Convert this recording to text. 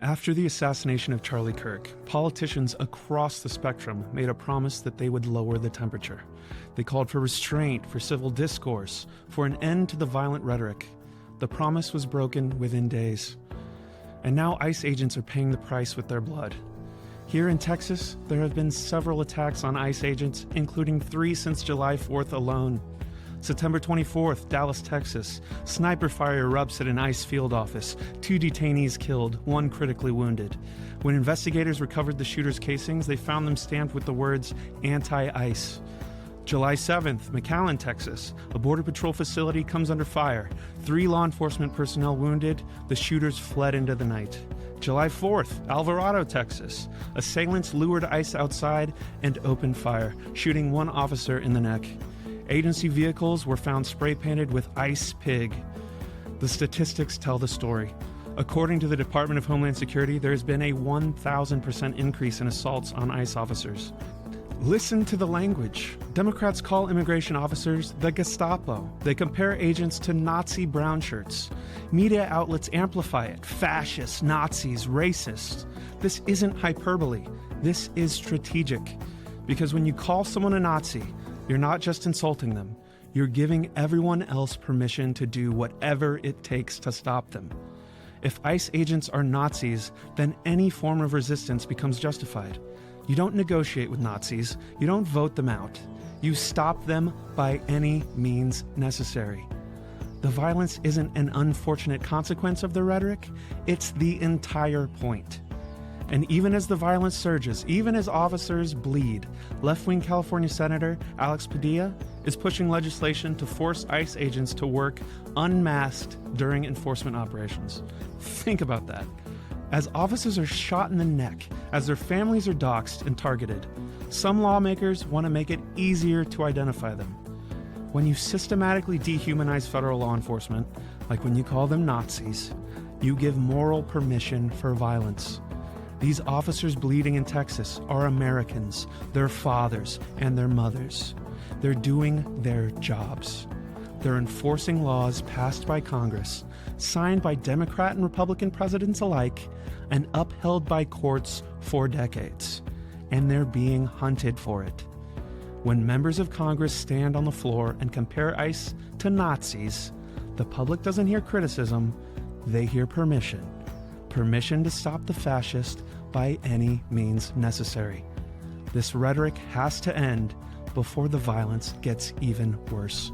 After the assassination of Charlie Kirk, politicians across the spectrum made a promise that they would lower the temperature. They called for restraint, for civil discourse, for an end to the violent rhetoric. The promise was broken within days. And now ICE agents are paying the price with their blood. Here in Texas, there have been several attacks on ICE agents, including 3 since July 4th alone. September 24th, Dallas, Texas. Sniper fire erupts at an ICE field office. 2 detainees killed, 1 critically wounded. When investigators recovered the shooter's casings, they found them stamped with the words anti-ICE. July 7th, McAllen, Texas. A Border Patrol facility comes under fire. 3 law enforcement personnel wounded. The shooters fled into the night. July 4th, Alvarado, Texas. Assailants lured ICE outside and opened fire, shooting 1 officer in the neck. Agency vehicles were found spray-painted with ICE pig. The statistics tell the story. According to the Department of Homeland Security, there has been a 1,000% increase in assaults on ICE officers. Listen to the language. Democrats call immigration officers the Gestapo. They compare agents to Nazi brown shirts. Media outlets amplify it. Fascists, Nazis, racists. This isn't hyperbole. This is strategic. Because when you call someone a Nazi, you're not just insulting them. You're giving everyone else permission to do whatever it takes to stop them. If ICE agents are Nazis, then any form of resistance becomes justified. You don't negotiate with Nazis. You don't vote them out. You stop them by any means necessary. The violence isn't an unfortunate consequence of the rhetoric. It's the entire point. And even as the violence surges, even as officers bleed, left-wing California Senator Alex Padilla is pushing legislation to force ICE agents to work unmasked during enforcement operations. Think about that. As officers are shot in the neck, as their families are doxxed and targeted, some lawmakers want to make it easier to identify them. When you systematically dehumanize federal law enforcement, like when you call them Nazis, you give moral permission for violence. These officers bleeding in Texas are Americans, their fathers and their mothers. They're doing their jobs. They're enforcing laws passed by Congress, signed by Democrat and Republican presidents alike, and upheld by courts for decades. And they're being hunted for it. When members of Congress stand on the floor and compare ICE to Nazis, the public doesn't hear criticism, they hear permission. Permission to stop the fascist by any means necessary. This rhetoric has to end before the violence gets even worse.